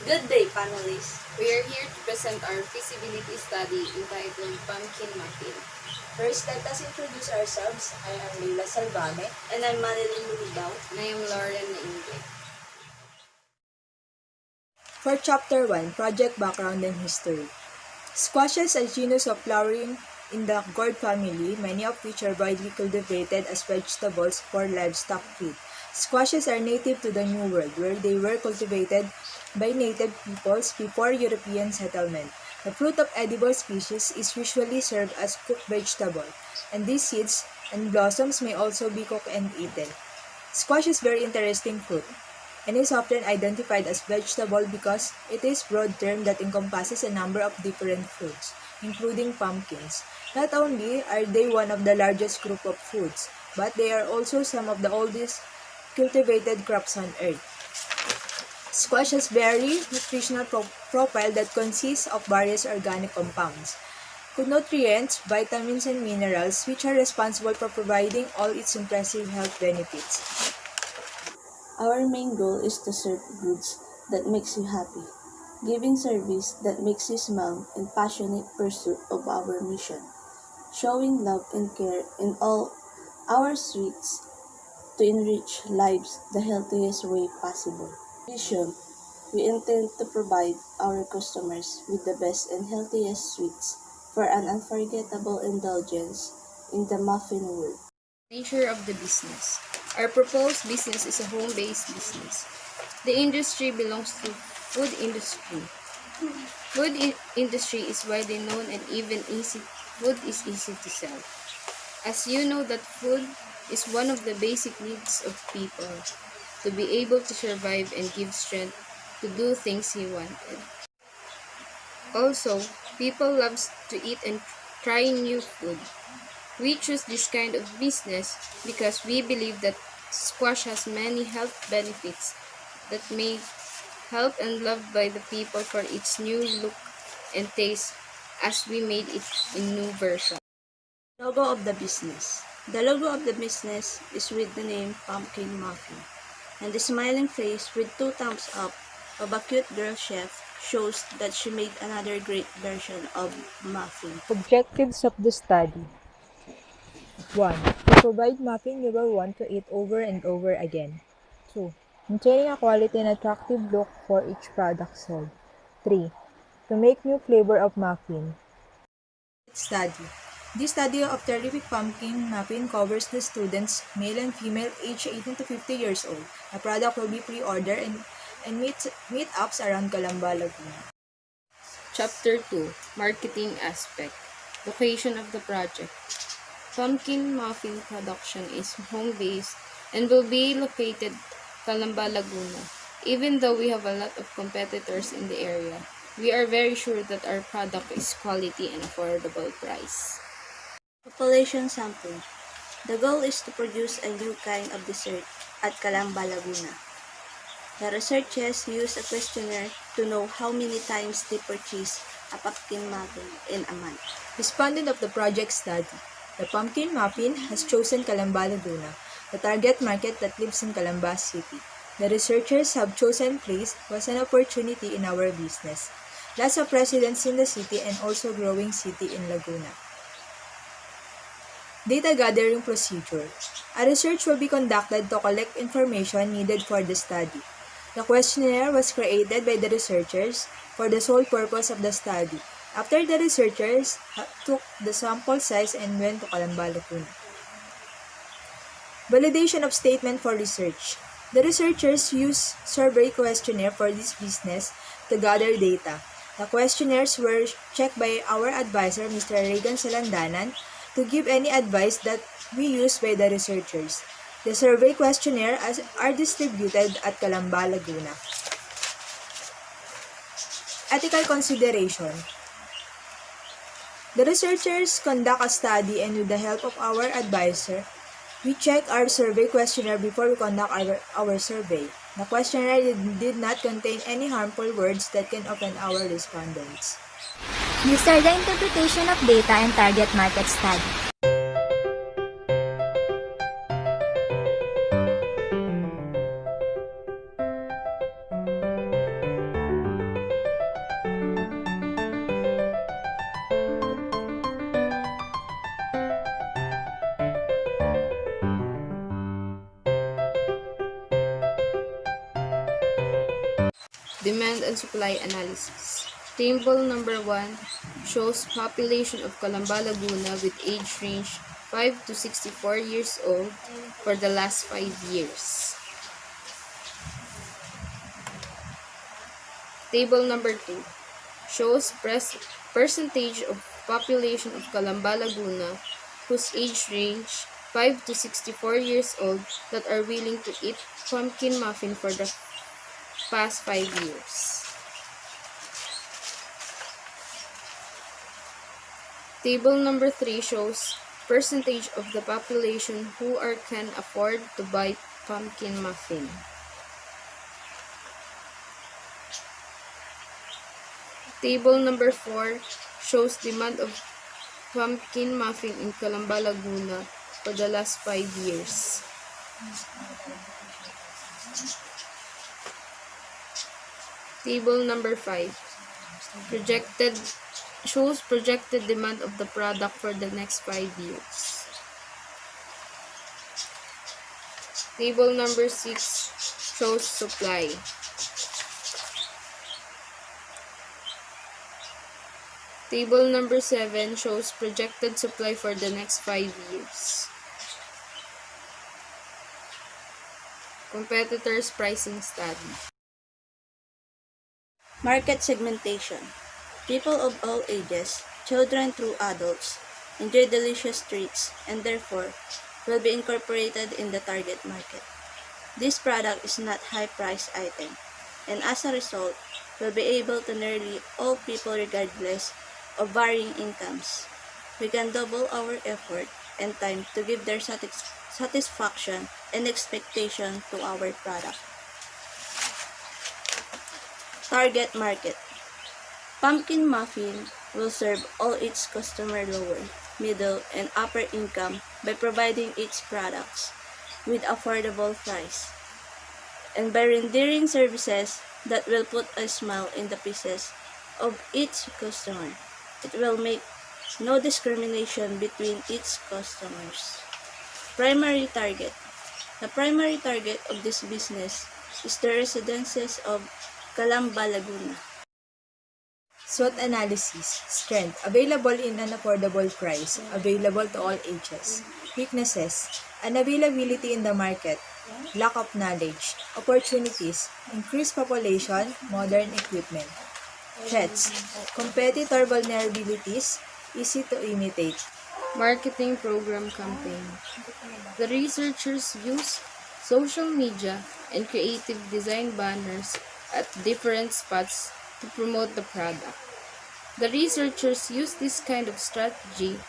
Good day, panelists. We are here to present our feasibility study entitled Pumpkin Muffin. First, let us introduce ourselves. I am Leila Salvame. And I'm Madeline Lulidaw. And I am Lauren Naingge. For Chapter 1, Project Background and History. Squashes are genus of flowering in the gourd family, many of which are widely cultivated as vegetables for livestock feed. Squashes are native to the New World, where they were cultivated by native peoples before European settlement. The fruit of edible species is usually served as cooked vegetable, and these seeds and blossoms may also be cooked and eaten. Squash is very interesting fruit and is often identified as vegetable because it is a broad term that encompasses a number of different fruits, including pumpkins. Not only are they one of the largest group of foods, but they are also some of the oldest cultivated crops on earth. Squash has very nutritional profile that consists of various organic compounds, nutrients, vitamins, and minerals which are responsible for providing all its impressive health benefits. Our main goal is to serve goods that makes you happy, giving service that makes you smile in passionate pursuit of our mission, showing love and care in all our sweets to enrich lives the healthiest way possible. Vision, we intend to provide our customers with the best and healthiest sweets for an unforgettable indulgence in the muffin world. Nature of the business. Our proposed business is a home-based business. The industry belongs to food industry. Industry is widely known and even food is easy to sell. As you know that food is one of the basic needs of people to be able to survive and give strength to do things he wanted. Also, people love to eat and try new food. We choose this kind of business because we believe that squash has many health benefits that may help and loved by the people for its new look and taste as we made it in new version. Logo of the business. The logo of the business is with the name Pumpkin Muffin, and the smiling face with 2 thumbs up of a cute girl chef shows that she made another great version of muffin. Objectives of the study. 1. To provide muffin you will want to eat over and over again. 2. Maintaining a quality and attractive look for each product sold. 3. To make new flavor of muffin. Study. This study of terrific pumpkin muffin covers the students, male and female, aged 18 to 50 years old. The product will be pre-ordered and meet-ups around Calamba, Laguna. Chapter 2, Marketing Aspect. Location of the project. Pumpkin muffin production is home-based and will be located Calamba, Laguna. Even though we have a lot of competitors in the area, we are very sure that our product is quality and affordable price. Population sample. The goal is to produce a new kind of dessert at Calamba, Laguna. The researchers use a questionnaire to know how many times they purchase a pumpkin muffin in a month. Respondent of the project study. The pumpkin muffin has chosen Calamba, Laguna, the target market that lives in Calamba City. The researchers have chosen place was an opportunity in our business. Lots of residents in the city and also growing city in Laguna. Data gathering procedure. A research will be conducted to collect information needed for the study. The questionnaire was created by the researchers for the sole purpose of the study. After the researchers took the sample size and went to Calamba, Laguna. Validation of statement for research. The researchers used survey questionnaire for this business to gather data. The questionnaires were checked by our advisor, Mr. Regan Salandanan, to give any advice that we used by the researchers. The survey questionnaire are distributed at Calamba, Laguna. Ethical consideration. The researchers conduct a study and with the help of our advisor, we check our survey questionnaire before we conduct our survey. The questionnaire did not contain any harmful words that can offend our respondents. These are the interpretation of data and target market study. demand and supply analysis. Table number 1 shows population of Calamba, Laguna with age range 5 to 64 years old for the last 5 years. Table number 2 shows percentage of population of Calamba, Laguna whose age range 5 to 64 years old that are willing to eat pumpkin muffin for the past 5 years. Table number 3 shows percentage of the population who can afford to buy pumpkin muffin. Table number 4 shows demand of pumpkin muffin in Calamba, Laguna for the last 5 years. Table number 5 shows projected demand of the product for the next 5 years. Table number 6 shows supply. Table number 7 shows projected supply for the next 5 years. Competitors' pricing study. Market segmentation. People of all ages, children through adults, enjoy delicious treats and therefore will be incorporated in the target market. This product is not high-priced item and as a result will be able to nearly all people regardless of varying incomes. We can double our effort and time to give their satisfaction and expectation to our product. Target market. Pumpkin Muffin will serve all its customer lower, middle, and upper income by providing its products with affordable price and by rendering services that will put a smile in the faces of each customer. It will make no discrimination between its customers. Primary target. The primary target of this business is the residences of Calamba, Laguna. SWOT analysis. Strength. Available in an affordable price. Available to all ages. Weaknesses. Unavailability in the market. Lack of knowledge. Opportunities. Increased population. Modern equipment. Threats. Competitor vulnerabilities. Easy to imitate. Marketing program campaign. The researchers use social media and creative design banners at different spots to promote the product. The researchers use this kind of strategy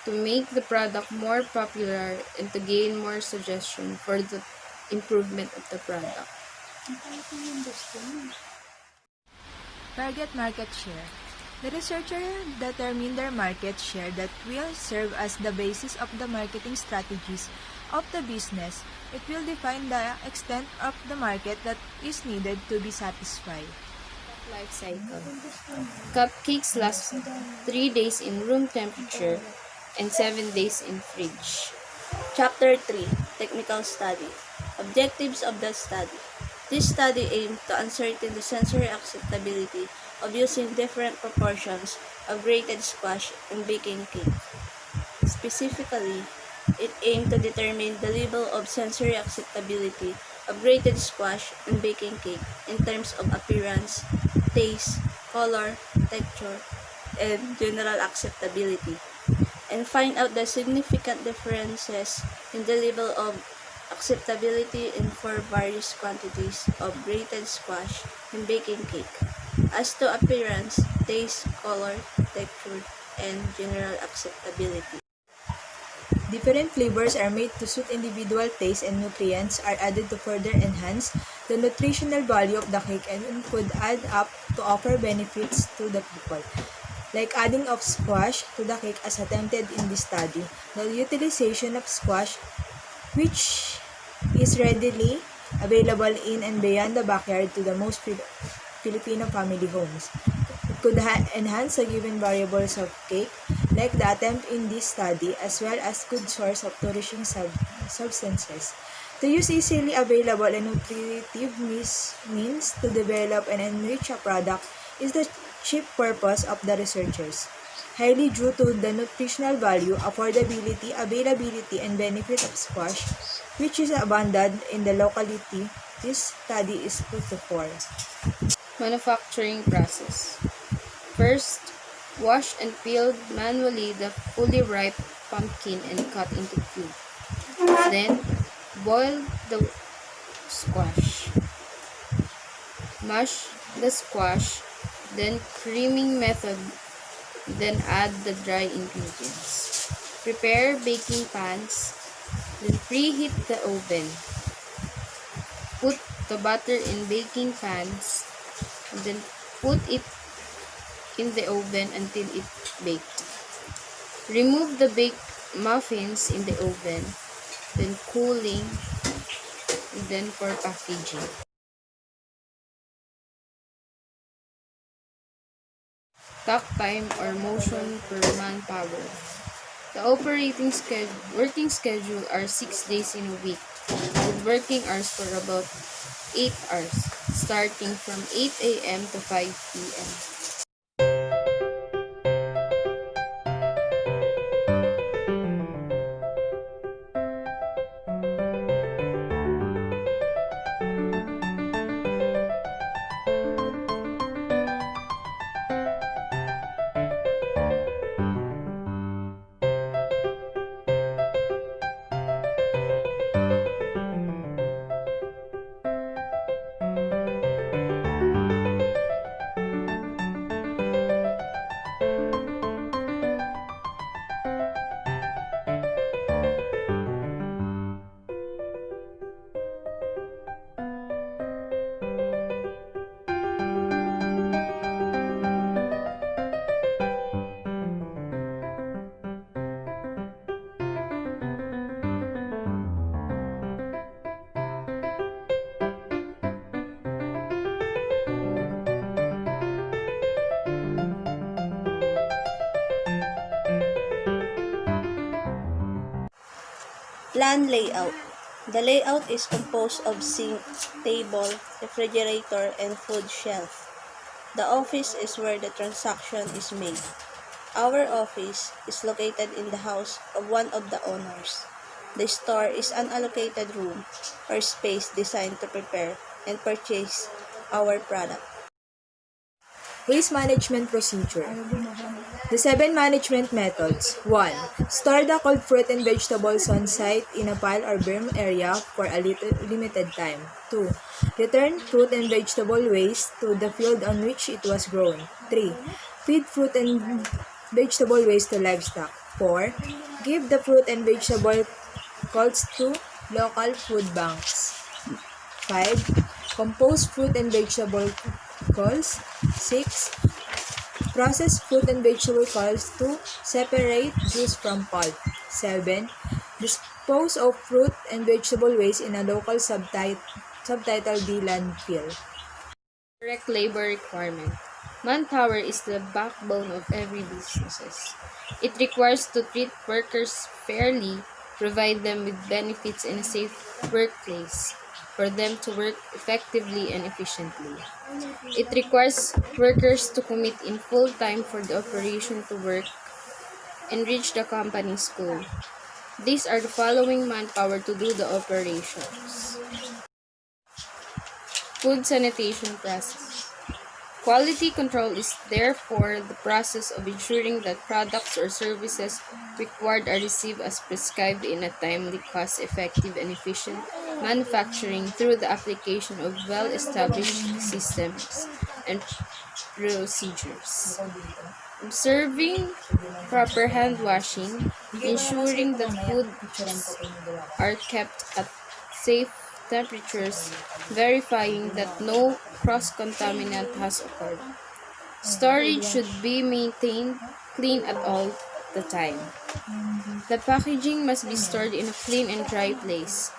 to make the product more popular and to gain more suggestion for the improvement of the product. Target market share. The researcher determined their market share that will serve as the basis of the marketing strategies of the business. It will define the extent of the market that is needed to be satisfied. Life cycle. Cupcakes last 3 days in room temperature and 7 days in fridge. Chapter 3. Technical Study. Objectives of the study. This study aimed to ascertain the sensory acceptability of using different proportions of grated squash in baking cake. Specifically, it aimed to determine the level of sensory acceptability of grated squash in baking cake in terms of appearance, taste, color, texture, and general acceptability, and find out the significant differences in the level of acceptability in 4 various quantities of grated squash in baking cake, as to appearance, taste, color, texture, and general acceptability. Different flavors are made to suit individual tastes and nutrients are added to further enhance the nutritional value of the cake and could add up to offer benefits to the people. Like adding of squash to the cake as attempted in this study, the utilization of squash, which is readily available in and beyond the backyard to the most Filipino family homes. It could enhance the given variables of cake, like the attempt in this study, as well as good source of nourishing substances. To use easily available and nutritive means to develop and enrich a product is the chief purpose of the researchers. Highly due to the nutritional value, affordability, availability, and benefit of squash, which is abundant in the locality this study is put for. Manufacturing process. First, wash and peel manually the fully ripe pumpkin and cut into cubes. Then, boil the squash. Mash the squash, then creaming method, then add the dry ingredients. Prepare baking pans, then preheat the oven. Put the butter in baking pans, and then put it in the oven until it baked. Remove the baked muffins in the oven, then cooling, and then for packaging. Talk time or motion per manpower. The working schedule are 6 days in a week, with working hours for about 8 hours, starting from 8 a.m. to 5 p.m. Plan layout. The layout is composed of sink, table, refrigerator, and food shelf. The office is where the transaction is made. Our office is located in the house of one of the owners. The store is an allocated room or space designed to prepare and purchase our product. Waste management procedure. The 7 management methods. 1. Store the cold fruit and vegetables on site in a pile or berm area for a limited time. 2. Return fruit and vegetable waste to the field on which it was grown. 3. Feed fruit and vegetable waste to livestock. 4. Give the fruit and vegetable culls to local food banks. 5. Compose fruit and vegetable culls. 6. Process fruit and vegetable culls to separate juice from pulp. 7. Dispose of fruit and vegetable waste in a local subtitle D landfill. Direct labor requirement. Manpower is the backbone of every business. It requires to treat workers fairly, provide them with benefits and a safe workplace for them to work effectively and efficiently. It requires workers to commit in full time for the operation to work and reach the company's goal. These are the following manpower to do the operations. Food sanitation process. Quality control is therefore the process of ensuring that products or services required are received as prescribed in a timely, cost-effective, and efficient manufacturing through the application of well-established systems and procedures. Observing proper hand washing, ensuring that foods are kept at safe temperatures, verifying that no cross-contaminant has occurred. Storage should be maintained clean at all the time. The packaging must be stored in a clean and dry place.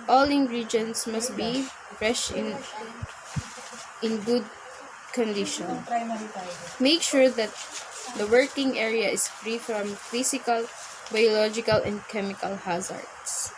All ingredients must be fresh in good condition. Make sure that the working area is free from physical, biological, and chemical hazards.